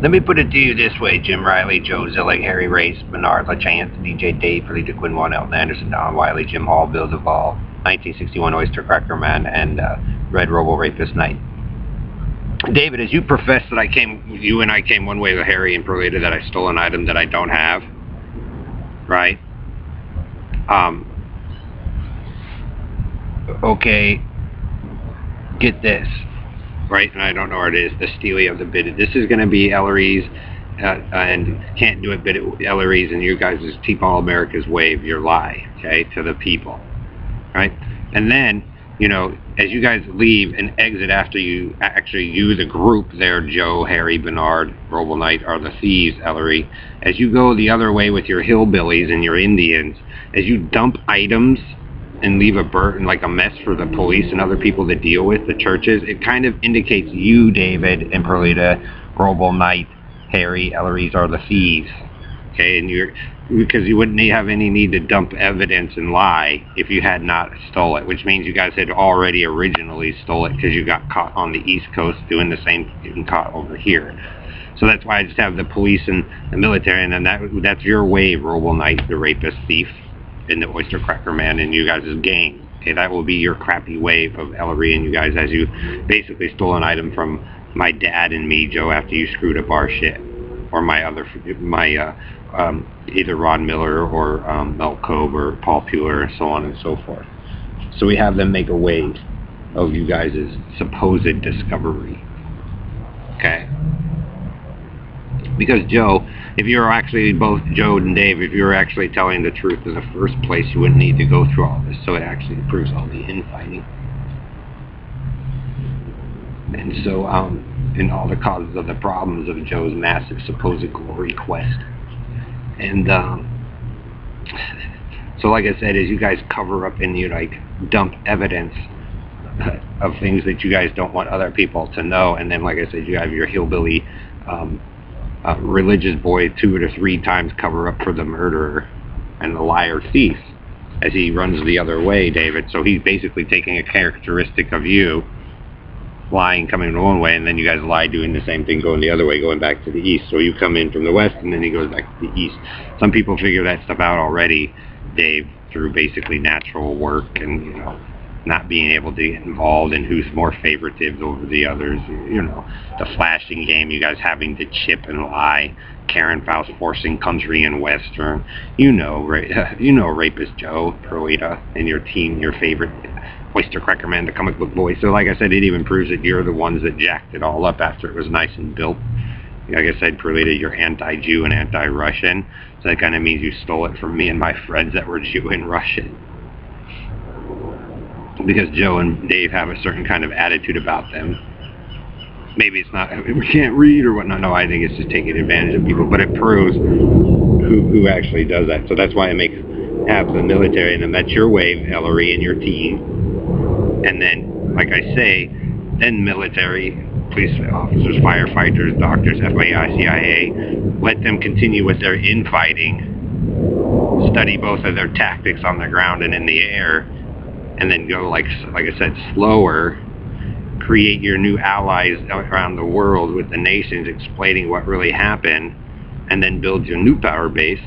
Let me put it to you this way: Jim Riley, Joe Zillig, Harry Race, Bernard LaChance, DJ Dave, Felita Quinn, Juan Elton Anderson, Don Wiley, Jim Hall, Bill Duvall, 1961 Oyster Cracker Man, and Red Robo Rapist Knight. David, as you professed that you and I came one way with Harry and Perlita, that I stole an item that I don't have, right? Okay, get this. Right, and I don't know what it is, the Steely of the bit. This is going to be Ellery's, and can't do it, but Ellery's and you guys' Keep All America's Wave, your lie, okay, to the people, right? And then, you know, as you guys leave and exit after you the group there, Joe, Harry, Bernard, Robo Knight, are the thieves, Ellery, as you go the other way with your hillbillies and your Indians, as you dump items and leave a burden, like a mess for the police and other people to deal with, the churches, it kind of indicates you, David, and Perlita, Robo Knight, Harry, Ellery's are the thieves. Okay, and because you wouldn't have any need to dump evidence and lie if you had not stole it, which means you guys had already originally stole it because you got caught on the East Coast doing the same thing, caught over here. So that's why I just have the police and the military, and then that's your wave, Robo Knight, the rapist, thief, and the Oyster Cracker Man, and you guys' gang. Okay, that will be your crappy wave of Ellery and you guys, as you basically stole an item from my dad and me, Joe, after you screwed up our shit, or either Ron Miller or Mel Kobe or Paul Puler, and so on and so forth. So we have them make a wave of you guys' supposed discovery. Okay? Because Joe, if you're actually, both Joe and Dave, if you're actually telling the truth in the first place, you wouldn't need to go through all this. So it actually proves all the infighting. And so, and all the causes of the problems of Joe's massive supposed glory quest. And so like I said, as you guys cover up and you like dump evidence of things that you guys don't want other people to know, and then like I said, you have your hillbilly religious boy 2 to 3 times cover up for the murderer and the liar thief as he runs the other way, David. So he's basically taking a characteristic of you, lying, coming one way, and then you guys lie doing the same thing, going the other way, going back to the east. So you come in from the west, and then he goes back to the east. Some people figure that stuff out already, Dave, through basically natural work and, you know, not being able to get involved in who's more favoritive over the others. You know, the flashing game, you guys having to chip and lie, Karen Faust forcing country and western. You know, Rapist Joe, Perlita, and your team, your favorite Oyster Cracker Man, the comic book boy. So like I said, it even proves that you're the ones that jacked it all up after it was nice and built. Like I said, Perlita, you're anti-Jew and anti-Russian. So that kind of means you stole it from me and my friends that were Jew and Russian. Because Joe and Dave have a certain kind of attitude about them. Maybe it's not, we can't read or whatnot. No, I think it's just taking advantage of people. But it proves who actually does that. So that's why I have the military, and then that's your wave, Ellery, and your team. And then, like I say, then military, police officers, firefighters, doctors, FBI, CIA, let them continue with their infighting, study both of their tactics on the ground and in the air, and then go, like I said, slower, create your new allies around the world with the nations explaining what really happened, and then build your new power base,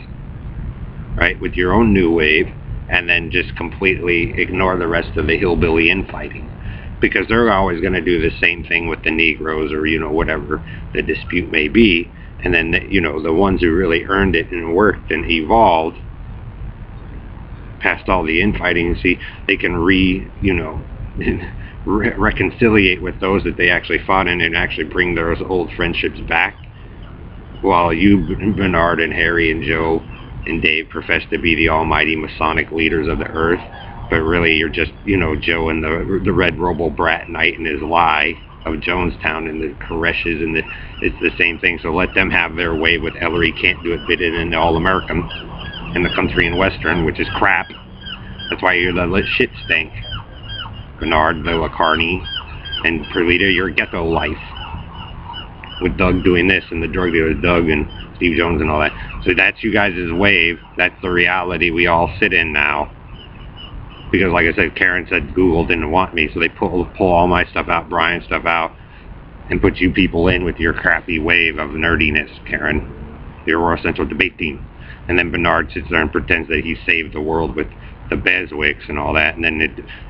right, with your own new wave, and then just completely ignore the rest of the hillbilly infighting. Because they're always going to do the same thing with the Negroes, or, you know, whatever the dispute may be. And then, you know, the ones who really earned it and worked and evolved past all the infighting, see, they can reconciliate with those that they actually fought in and actually bring those old friendships back. While you, Bernard and Harry and Joe and Dave, profess to be the almighty Masonic leaders of the earth, but really you're just, you know, Joe and the Red Robo Brat Knight and his lie of Jonestown and the Koreshes, and it's the same thing. So let them have their way with Ellery can't do it, bit it in the All-American and the country and western, which is crap. That's why you're the shit stink. Bernard, the Lacarney, and Perlita, your ghetto life. With Doug doing this, and the drug dealer Doug and Steve Jones and all that. So that's you guys' wave. That's the reality we all sit in now. Because like I said, Karen said Google didn't want me, so they pull all my stuff out, Brian's stuff out, and put you people in with your crappy wave of nerdiness, Karen, your Aurora Central debate team. And then Bernard sits there and pretends that he saved the world with the Beswicks and all that, and then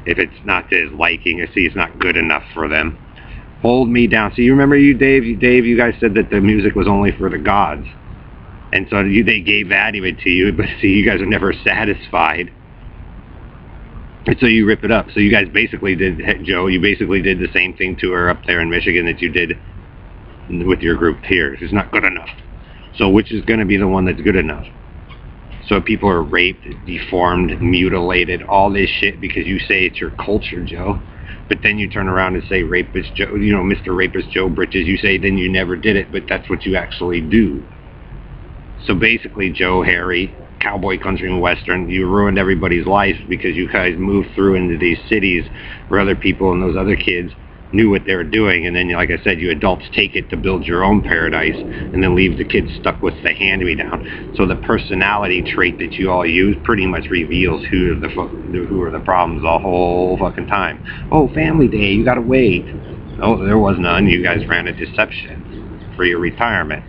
if it's not to his liking, I see it's not good enough for them. Hold me down. So you remember Dave, you guys said that the music was only for the gods. And so they gave that even to you, but see, you guys are never satisfied. And so you rip it up. So you guys basically did, Joe, you basically did the same thing to her up there in Michigan that you did with your group here. It's not good enough. So which is going to be the one that's good enough? So people are raped, deformed, mutilated, all this shit because you say it's your culture, Joe. But then you turn around and say Rapist Joe, Mr. Rapist Joe Britches. You say then you never did it, but that's what you actually do. So basically, Joe, Harry, cowboy, country, and western, you ruined everybody's life because you guys moved through into these cities where other people and those other kids knew what they were doing, and then, like I said, you adults take it to build your own paradise and then leave the kids stuck with the hand-me-down. So the personality trait that you all use pretty much reveals who are the problems the whole fucking time. Oh, family day, you gotta wait. Oh, there was none. You guys ran a deception for your retirement,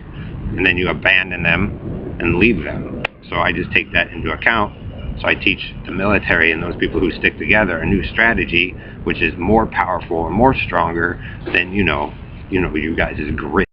and then you abandon them and leave them. So I just take that into account. So I teach the military and those people who stick together a new strategy, which is more powerful and more stronger than, you guys' grit.